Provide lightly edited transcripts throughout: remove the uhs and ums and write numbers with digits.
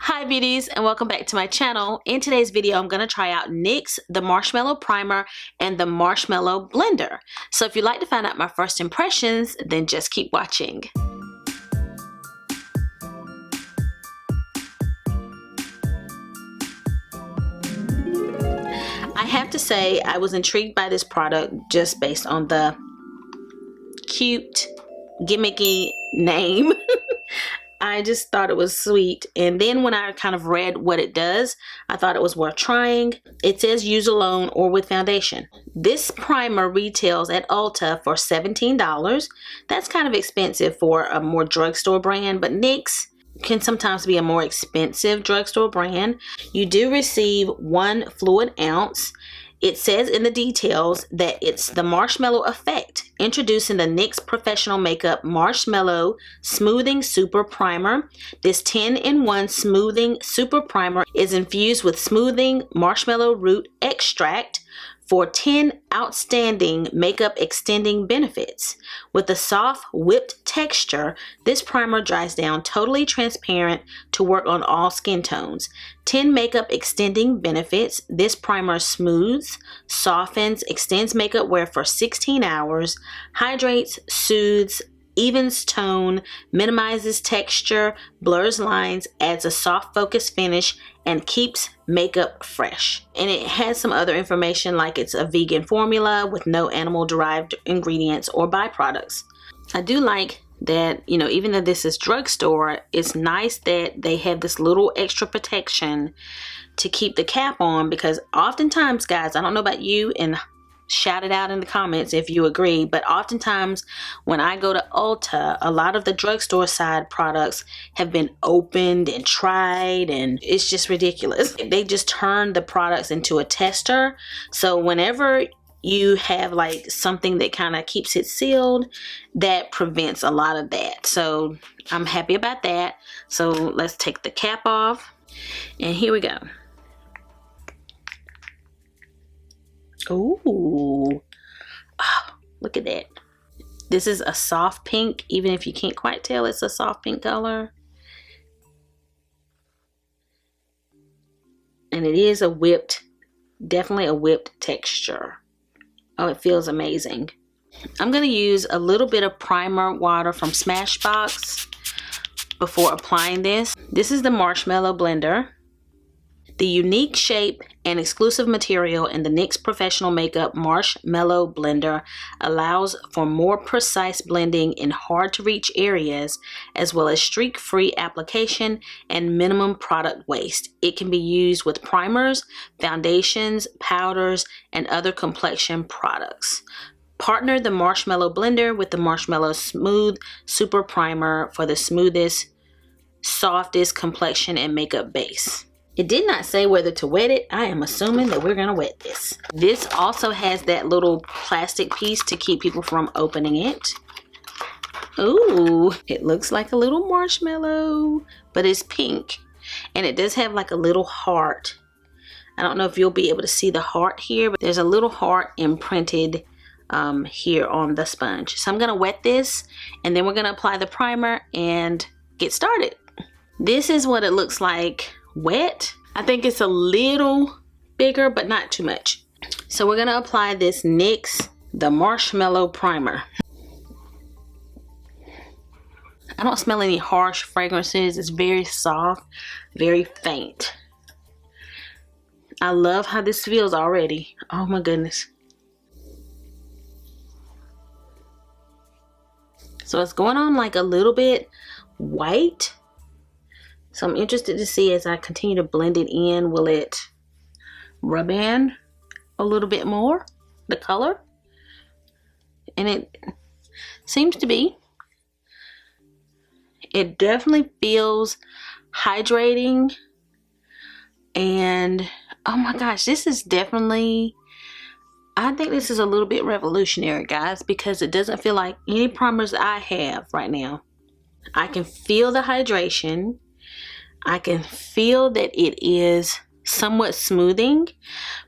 Hi beauties, and welcome back to my channel. In today's video I'm going to try out NYX the Marshmallow Primer and the Marshmallow Blender. So if you'd like to find out my first impressions, then just keep watching. I have to say I was intrigued by this product just based on the cute gimmicky name. I just thought it was sweet, and then when I kind of read what it does, I thought it was worth trying. It says use alone or with foundation. This primer retails at Ulta for $17. That's kind of expensive for a more drugstore brand, but NYX can sometimes be a more expensive drugstore brand. You do receive 1 fluid ounce. It says in the details that it's the Marshmallow Effect, introducing the NYX Professional Makeup Marshmallow Smoothing Super Primer. This 10-in-1 Smoothing Super Primer is infused with smoothing marshmallow root extract for 10 outstanding makeup extending benefits. With a soft whipped texture, this primer dries down totally transparent to work on all skin tones. 10 makeup extending benefits. This primer smooths, softens, extends makeup wear for 16 hours, hydrates, soothes, evens tone, minimizes texture, blurs lines, adds a soft focus finish, and keeps makeup fresh. And it has some other information like it's a vegan formula with no animal derived ingredients or byproducts. I do like that, you know, even though this is drugstore, it's nice that they have this little extra protection to keep the cap on, because oftentimes, guys, I don't know about you, and shout it out in the comments if you agree, but oftentimes when I go to Ulta, a lot of the drugstore side products have been opened and tried, and it's just ridiculous. They just turn the products into a tester. So whenever you have like something that kind of keeps it sealed, that prevents a lot of that. So I'm happy about that. So let's take the cap off, and here we go. Ooh, oh, look at that. This is a soft pink, even if you can't quite tell it's a soft pink color. And it is a whipped, definitely a whipped texture. Oh, it feels amazing. I'm going to use a little bit of primer water from Smashbox before applying this. This is the Marshmallow Blender. The unique shape and exclusive material in the NYX Professional Makeup Marshmallow Blender allows for more precise blending in hard-to-reach areas, as well as streak-free application and minimum product waste. It can be used with primers, foundations, powders, and other complexion products. Partner the Marshmallow Blender with the Marshmallow Smooth Super Primer for the smoothest, softest complexion and makeup base. It did not say whether to wet it. I am assuming that we're going to wet this. This also has that little plastic piece to keep people from opening it. Ooh, it looks like a little marshmallow, but it's pink. And it does have like a little heart. I don't know if you'll be able to see the heart here, but there's a little heart imprinted here on the sponge. So I'm going to wet this, and then we're going to apply the primer and get started. This is what it looks like wet. I think it's a little bigger, but not too much. So we're going to apply this NYX the Marshmallow Primer. I don't smell any harsh fragrances. It's very soft, very faint. I love how this feels already. Oh my goodness. So it's going on like a little bit white. So I'm interested to see as I continue to blend it in, will it rub in a little bit more, the color? And it seems to be. It definitely feels hydrating. And oh my gosh, this is definitely, I think this is a little bit revolutionary, guys, because it doesn't feel like any primers I have right now. I can feel the hydration. I can feel that it is somewhat smoothing,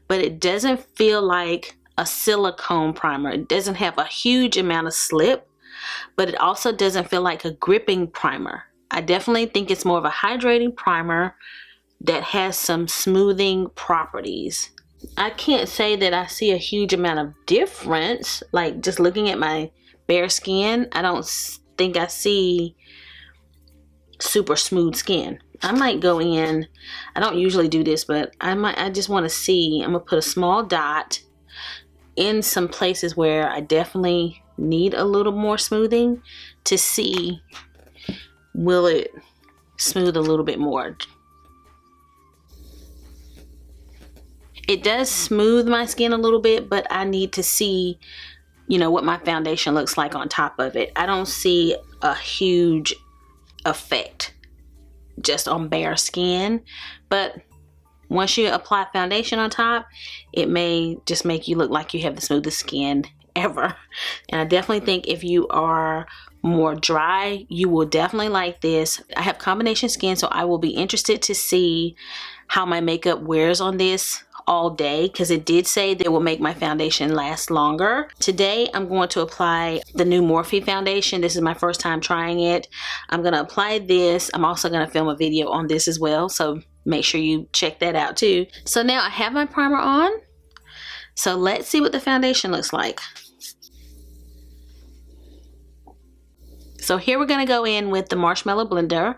but it doesn't feel like a silicone primer. It doesn't have a huge amount of slip, but it also doesn't feel like a gripping primer. I definitely think it's more of a hydrating primer that has some smoothing properties. I can't say that I see a huge amount of difference. Like just looking at my bare skin, I don't think I see super smooth skin. I might go in, I don't usually do this, but I just want to see. I'm gonna put a small dot in some places where I definitely need a little more smoothing to see, will it smooth a little bit more. It does smooth my skin a little bit, but I need to see, you know, what my foundation looks like on top of it. I don't see a huge effect just on bare skin, but once you apply foundation on top, it may just make you look like you have the smoothest skin ever. And I definitely think if you are more dry, you will definitely like this. I have combination skin, so I will be interested to see how my makeup wears on this all day, because it did say that it will make my foundation last longer. Today I'm going to apply the new Morphe foundation. This is my first time trying it. I'm going to apply this. I'm also going to film a video on this as well, so make sure you check that out too. So now I have my primer on, so let's see what the foundation looks like. So here we're going to go in with the Marshmallow Blender.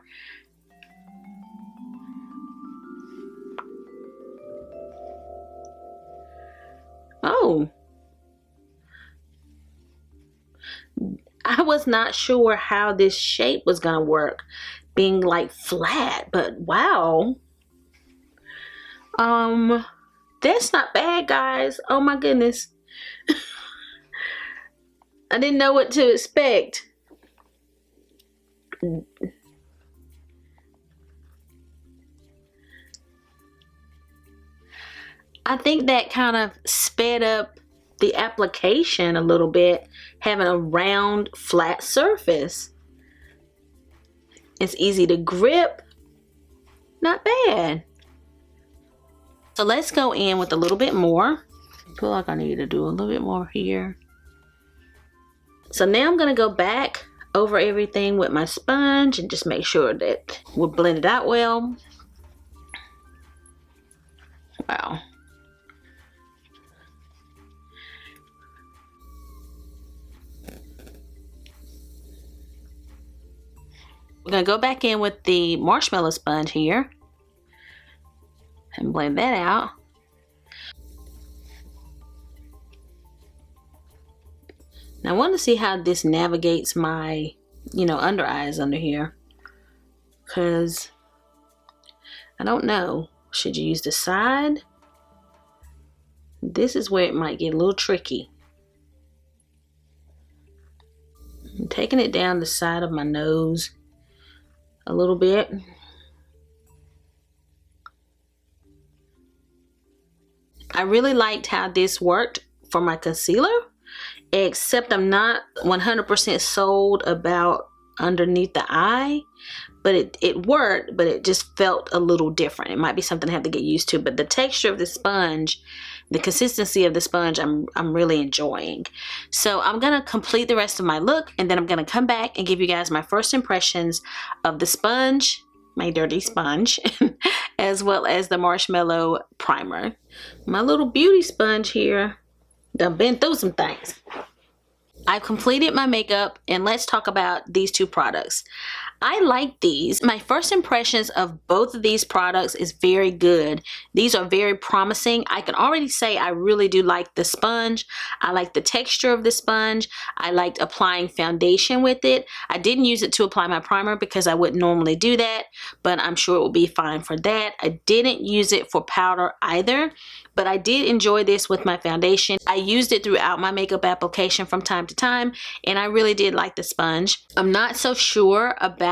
Oh, I was not sure how this shape was gonna work, being like flat, but wow. That's not bad, guys. Oh my goodness. I didn't know what to expect. I think that kind of sped up the application a little bit, having a round, flat surface. It's easy to grip. Not bad. So let's go in with a little bit more. I feel like I need to do a little bit more here. So now I'm going to go back over everything with my sponge and just make sure that we're blended out well. Wow. We're going to go back in with the marshmallow sponge here and blend that out. Now I want to see how this navigates my, under eyes under here, because I don't know. Should you use the side? This is where it might get a little tricky. I'm taking it down the side of my nose a little bit. I really liked how this worked for my concealer, except I'm not 100% sold about underneath the eye, but it worked, but it just felt a little different. It might be something I have to get used to, but the texture of the sponge, the consistency of the sponge, I'm really enjoying. So I'm gonna complete the rest of my look, and then I'm gonna come back and give you guys my first impressions of the sponge, my dirty sponge, as well as the marshmallow primer. My little beauty sponge here done been through some things. I've completed my makeup, and let's talk about these two products. I like these. My first impressions of both of these products is very good. These are very promising. I can already say I really do like the sponge. I like the texture of the sponge. I liked applying foundation with it. I didn't use it to apply my primer because I wouldn't normally do that, but I'm sure it will be fine for that. I didn't use it for powder either, but I did enjoy this with my foundation. I used it throughout my makeup application from time to time, and I really did like the sponge. I'm not so sure about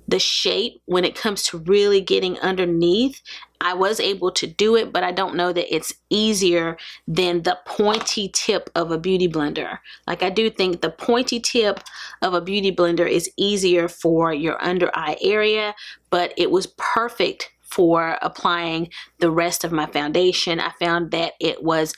the shape when it comes to really getting underneath. I was able to do it, but I don't know that it's easier than the pointy tip of a beauty blender. Like, I do think the pointy tip of a beauty blender is easier for your under eye area, but it was perfect for applying the rest of my foundation. I found that it was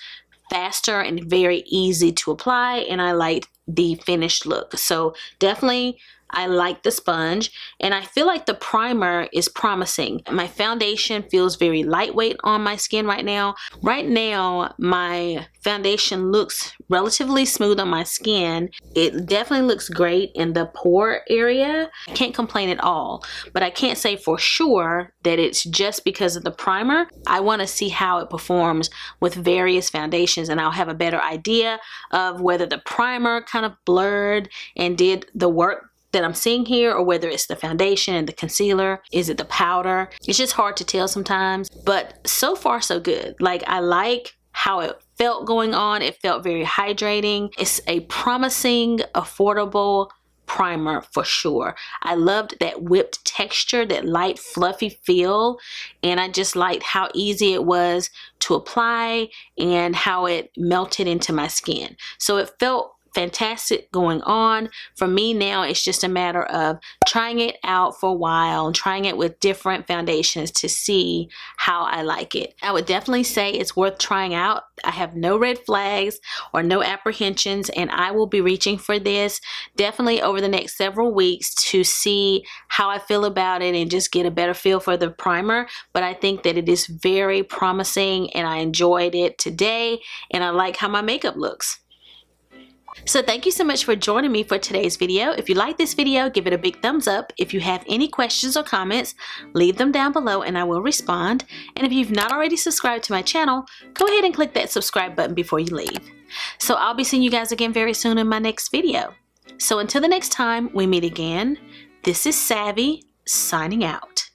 faster and very easy to apply, and I liked the finished look. So definitely I like the sponge, and I feel like the primer is promising. My foundation feels very lightweight on my skin right now. Right now, my foundation looks relatively smooth on my skin. It definitely looks great in the pore area. I can't complain at all, but I can't say for sure that it's just because of the primer. I want to see how it performs with various foundations, and I'll have a better idea of whether the primer kind of blurred and did the work that I'm seeing here, or whether it's the foundation and the concealer. Is it the powder? It's just hard to tell sometimes, but so far so good. Like, I like how it felt going on. It felt very hydrating. It's a promising, affordable primer for sure. I loved that whipped texture, that light fluffy feel, and I just liked how easy it was to apply and how it melted into my skin. So it felt fantastic going on. For me now, it's just a matter of trying it out for a while and trying it with different foundations to see how I like it. I would definitely say it's worth trying out. I have no red flags or no apprehensions, and I will be reaching for this definitely over the next several weeks to see how I feel about it and just get a better feel for the primer. But I think that it is very promising, and I enjoyed it today, and I like how my makeup looks. So thank you so much for joining me for today's video. If you like this video, give it a big thumbs up. If you have any questions or comments, leave them down below and I will respond. And if you've not already subscribed to my channel, go ahead and click that subscribe button before you leave. So I'll be seeing you guys again very soon in my next video. So until the next time we meet again, this is Savvy signing out.